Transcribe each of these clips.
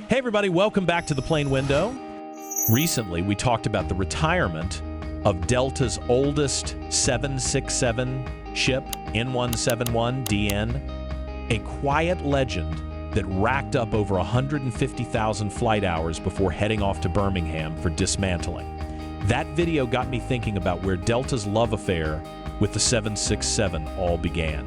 Hey everybody, welcome back to The Plane Window. Recently, we talked about the retirement of Delta's oldest 767 ship, N171DN, a quiet legend that racked up over 150,000 flight hours before heading off to Birmingham for dismantling. That video got me thinking about where Delta's love affair with the 767 all began.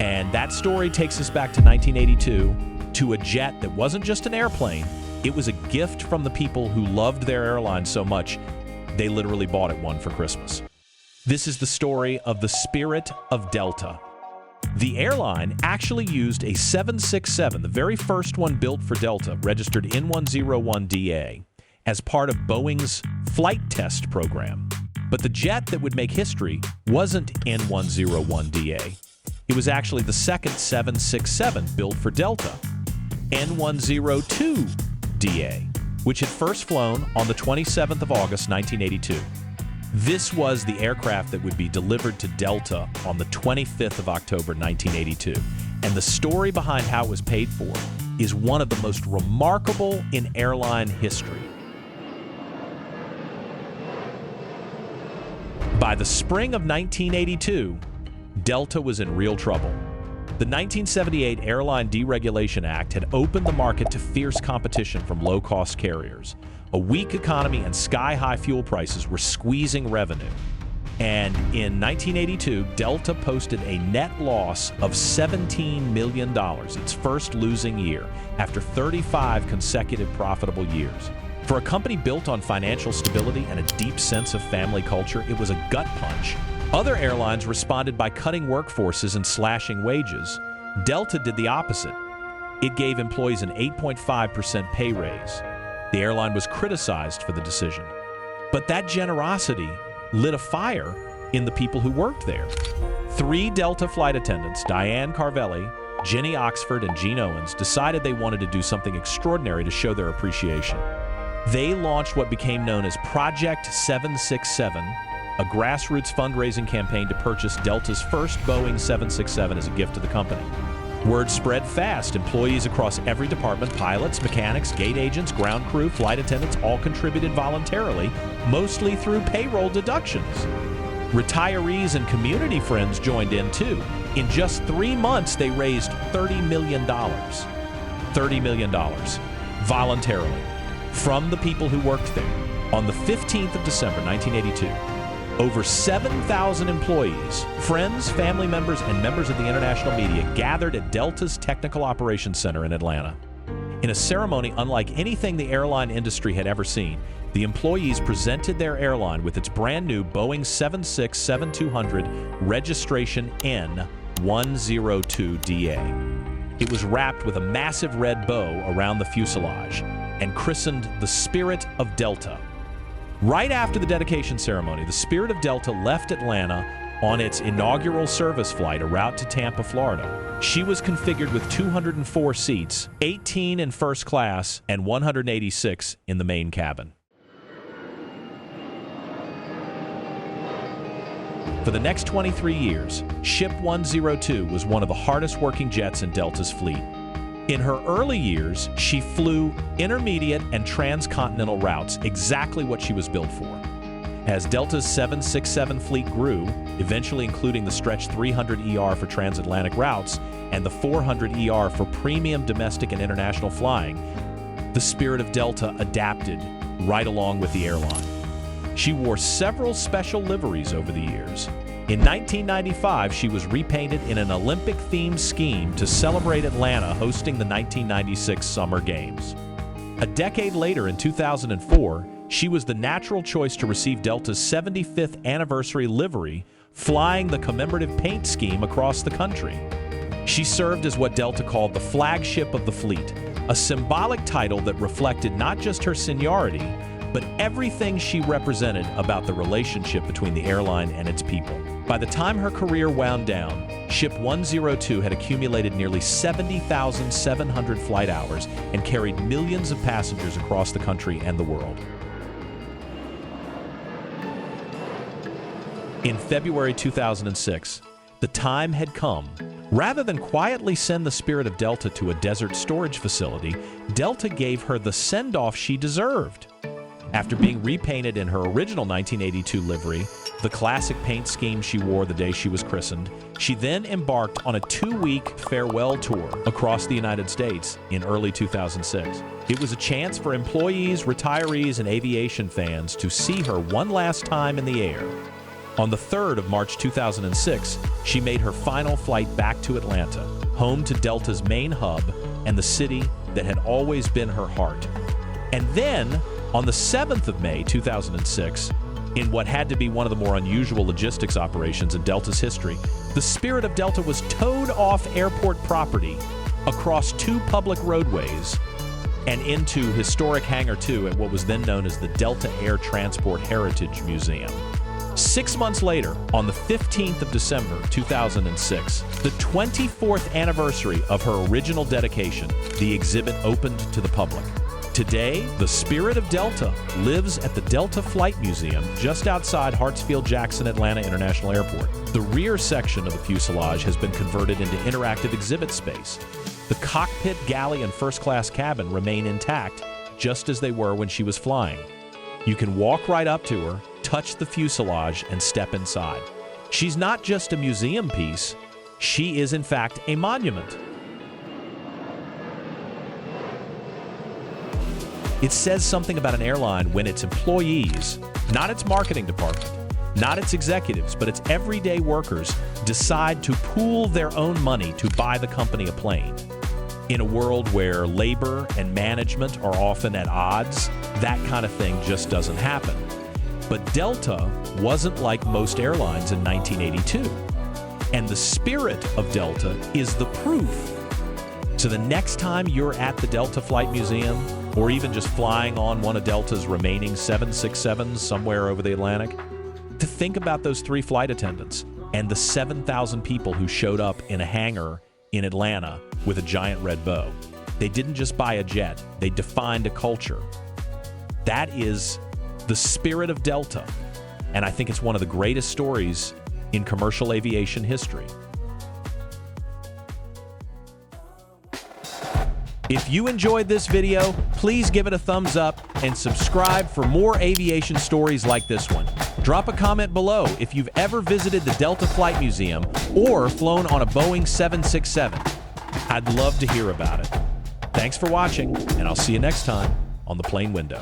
And that story takes us back to 1982, to a jet that wasn't just an airplane, it was a gift from the people who loved their airline so much, they literally bought it one for Christmas. This is the story of the spirit of Delta. The airline actually used a 767, the very first one built for Delta, registered N101DA, as part of Boeing's flight test program. But the jet that would make history wasn't N101DA. It was actually the second 767 built for Delta, N102DA, which had first flown on the 27th of August, 1982. This was the aircraft that would be delivered to Delta on the 25th of October, 1982. And the story behind how it was paid for is one of the most remarkable in airline history. By the spring of 1982, Delta was in real trouble. The 1978 Airline Deregulation Act had opened the market to fierce competition from low-cost carriers. A weak economy and sky-high fuel prices were squeezing revenue. And in 1982, Delta posted a net loss of $17 million, its first losing year, after 35 consecutive profitable years. For a company built on financial stability and a deep sense of family culture, it was a gut punch. Other airlines responded by cutting workforces and slashing wages. Delta did the opposite. It gave employees an 8.5% pay raise. The airline was criticized for the decision. But that generosity lit a fire in the people who worked there. 3 Delta flight attendants, Diane Carvelli, Jenny Oxford, and Gene Owens, decided they wanted to do something extraordinary to show their appreciation. They launched what became known as Project 767, a grassroots fundraising campaign to purchase Delta's first Boeing 767 as a gift to the company. Word spread fast. Employees across every department, pilots, mechanics, gate agents, ground crew, flight attendants, all contributed voluntarily, mostly through payroll deductions. Retirees and community friends joined in too. In just 3 months, they raised $30 million. $30 million, voluntarily, from the people who worked there. On the 15th of December, 1982, over 7,000 employees, friends, family members, and members of the international media gathered at Delta's Technical Operations Center in Atlanta. In a ceremony unlike anything the airline industry had ever seen, the employees presented their airline with its brand new Boeing 767-200 registration N102DA. It was wrapped with a massive red bow around the fuselage and christened the Spirit of Delta. Right after the dedication ceremony, the Spirit of Delta left Atlanta on its inaugural service flight, a route to Tampa, Florida. She was configured with 204 seats, 18 in first class and 186 in the main cabin. For the next 23 years, Ship 102 was one of the hardest working jets in Delta's fleet. In her early years, she flew intermediate and transcontinental routes, exactly what she was built for. As Delta's 767 fleet grew, eventually including the stretch 300ER for transatlantic routes and the 400ER for premium domestic and international flying, the Spirit of Delta adapted right along with the airline. She wore several special liveries over the years. In 1995, she was repainted in an Olympic-themed scheme to celebrate Atlanta hosting the 1996 Summer Games. A decade later, in 2004, she was the natural choice to receive Delta's 75th anniversary livery, flying the commemorative paint scheme across the country. She served as what Delta called the flagship of the fleet, a symbolic title that reflected not just her seniority, but everything she represented about the relationship between the airline and its people. By the time her career wound down, Ship 102 had accumulated nearly 70,700 flight hours and carried millions of passengers across the country and the world. In February 2006, The time had come. Rather than quietly send the Spirit of Delta to a desert storage facility, Delta gave her the send-off she deserved. After being repainted in her original 1982 livery, the classic paint scheme she wore the day she was christened, she then embarked on a 2-week farewell tour across the United States in early 2006. It was a chance for employees, retirees, and aviation fans to see her one last time in the air. On the 3rd of March 2006, she made her final flight back to Atlanta, home to Delta's main hub and the city that had always been her heart. And then, on the 7th of May 2006, in what had to be one of the more unusual logistics operations in Delta's history, the Spirit of Delta was towed off airport property across 2 public roadways and into historic Hangar 2 at what was then known as the Delta Air Transport Heritage Museum. 6 months later, on the 15th of December 2006, the 24th anniversary of her original dedication, the exhibit opened to the public. Today, the Spirit of Delta lives at the Delta Flight Museum just outside Hartsfield-Jackson Atlanta International Airport. The rear section of the fuselage has been converted into interactive exhibit space. The cockpit, galley, and first-class cabin remain intact, just as they were when she was flying. You can walk right up to her, touch the fuselage, and step inside. She's not just a museum piece, she is in fact a monument. It says something about an airline when its employees, not its marketing department, not its executives, but its everyday workers, decide to pool their own money to buy the company a plane. In a world where labor and management are often at odds, that kind of thing just doesn't happen. But Delta wasn't like most airlines in 1982. And the Spirit of Delta is the proof. So the next time you're at the Delta Flight Museum, or even just flying on one of Delta's remaining 767s somewhere over the Atlantic, to think about those 3 flight attendants and the 7,000 people who showed up in a hangar in Atlanta with a giant red bow. They didn't just buy a jet, they defined a culture. That is the Spirit of Delta, and I think it's one of the greatest stories in commercial aviation history. If you enjoyed this video, please give it a thumbs up and subscribe for more aviation stories like this one. Drop a comment below if you've ever visited the Delta Flight Museum or flown on a Boeing 767. I'd love to hear about it. Thanks for watching, and I'll see you next time on The Plane Window.